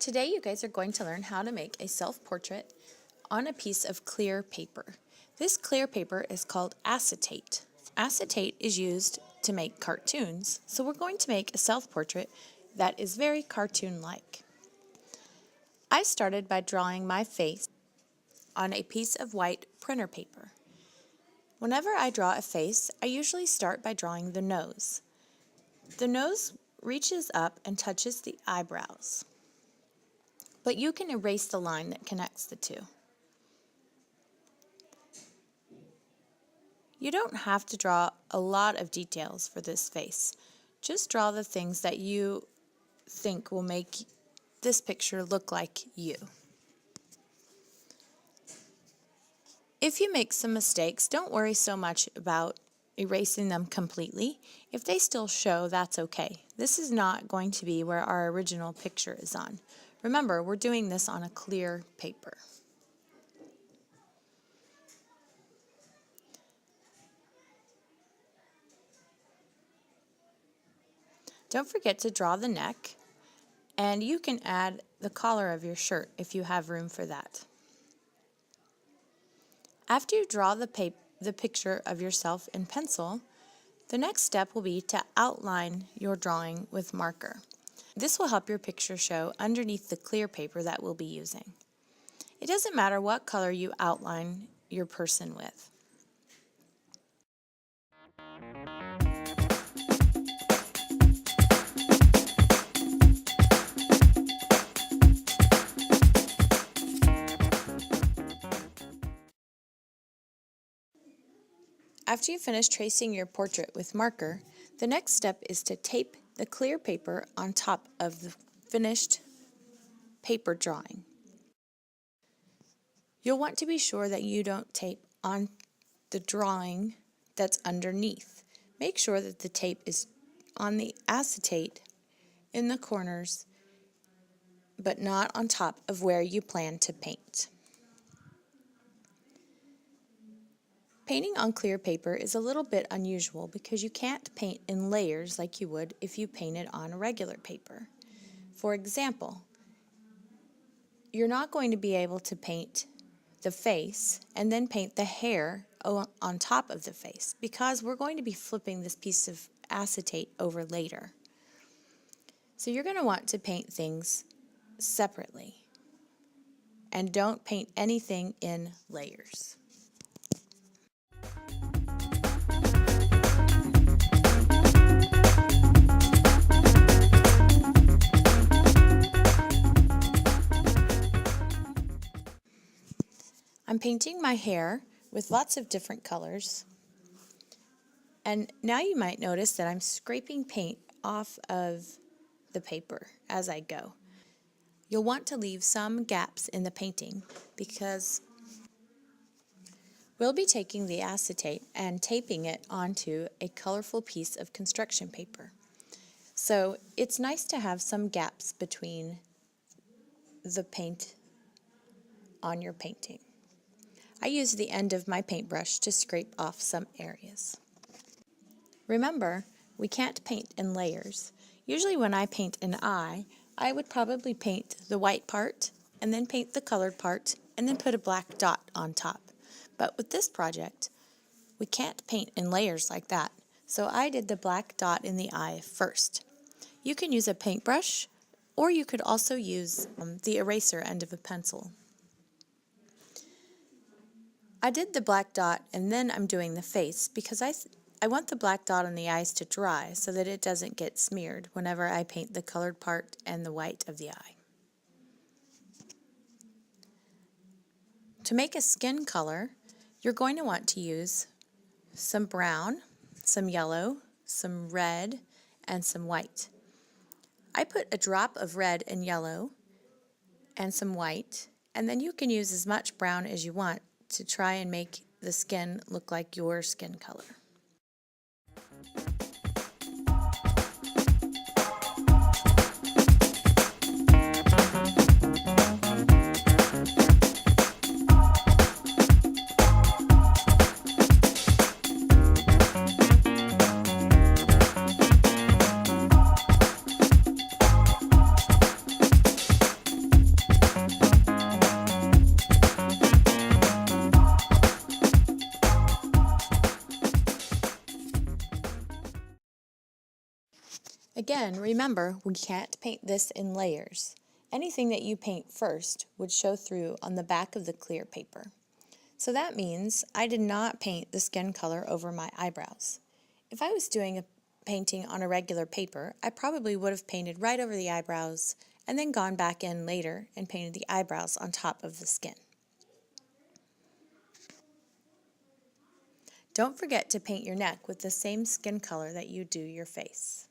Today you guys are going to learn how to make a self-portrait on a piece of clear paper. This clear paper is called acetate. Acetate is used to make cartoons, so we're going to make a self-portrait that is very cartoon-like. I started by drawing my face on a piece of white printer paper. Whenever I draw a face, I usually start by drawing the nose. The nose reaches up and touches the eyebrows, but you can erase the line that connects the two. You don't have to draw a lot of details for this face. Just draw the things that you think will make this picture look like you. If you make some mistakes, don't worry so much about erasing them completely. If they still show, that's okay. This is not going to be where our original picture is on. Remember, we're doing this on a clear paper. Don't forget to draw the neck, and you can add the collar of your shirt if you have room for that. After you draw the picture of yourself in pencil, the next step will be to outline your drawing with marker. This will help your picture show underneath the clear paper that we'll be using. It doesn't matter what color you outline your person with. After you finish tracing your portrait with marker, the next step is to tape the clear paper on top of the finished paper drawing. You'll want to be sure that you don't tape on the drawing that's underneath. Make sure that the tape is on the acetate in the corners, but not on top of where you plan to paint. Painting on clear paper is a little bit unusual because you can't paint in layers like you would if you painted on regular paper. For example, you're not going to be able to paint the face and then paint the hair on top of the face because we're going to be flipping this piece of acetate over later. So you're going to want to paint things separately and don't paint anything in layers. I'm painting my hair with lots of different colors, and now you might notice that I'm scraping paint off of the paper as I go. You'll want to leave some gaps in the painting because we'll be taking the acetate and taping it onto a colorful piece of construction paper. So it's nice to have some gaps between the paint on your painting. I use the end of my paintbrush to scrape off some areas. Remember, we can't paint in layers. Usually when I paint an eye, I would probably paint the white part and then paint the colored part and then put a black dot on top. But with this project, we can't paint in layers like that. So I did the black dot in the eye first. You can use a paintbrush, or you could also use the eraser end of a pencil. I did the black dot and then I'm doing the face because I want the black dot on the eyes to dry so that it doesn't get smeared whenever I paint the colored part and the white of the eye. To make a skin color, you're going to want to use some brown, some yellow, some red, and some white. I put a drop of red and yellow and some white, and then you can use as much brown as you want to try and make the skin look like your skin color. Again, remember, we can't paint this in layers. Anything that you paint first would show through on the back of the clear paper. So that means I did not paint the skin color over my eyebrows. If I was doing a painting on a regular paper, I probably would have painted right over the eyebrows and then gone back in later and painted the eyebrows on top of the skin. Don't forget to paint your neck with the same skin color that you do your face.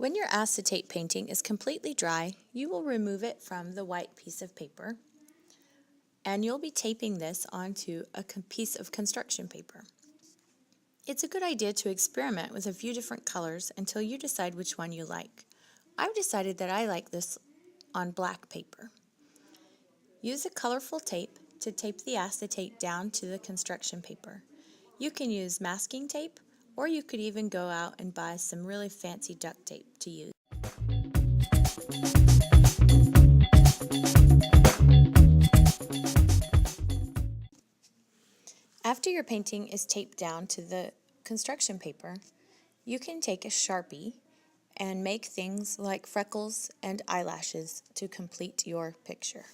When your acetate painting is completely dry, you will remove it from the white piece of paper, and you'll be taping this onto a piece of construction paper. It's a good idea to experiment with a few different colors until you decide which one you like. I've decided that I like this on black paper. Use a colorful tape to tape the acetate down to the construction paper. You can use masking tape, or you could even go out and buy some really fancy duct tape to use. After your painting is taped down to the construction paper, you can take a Sharpie and make things like freckles and eyelashes to complete your picture.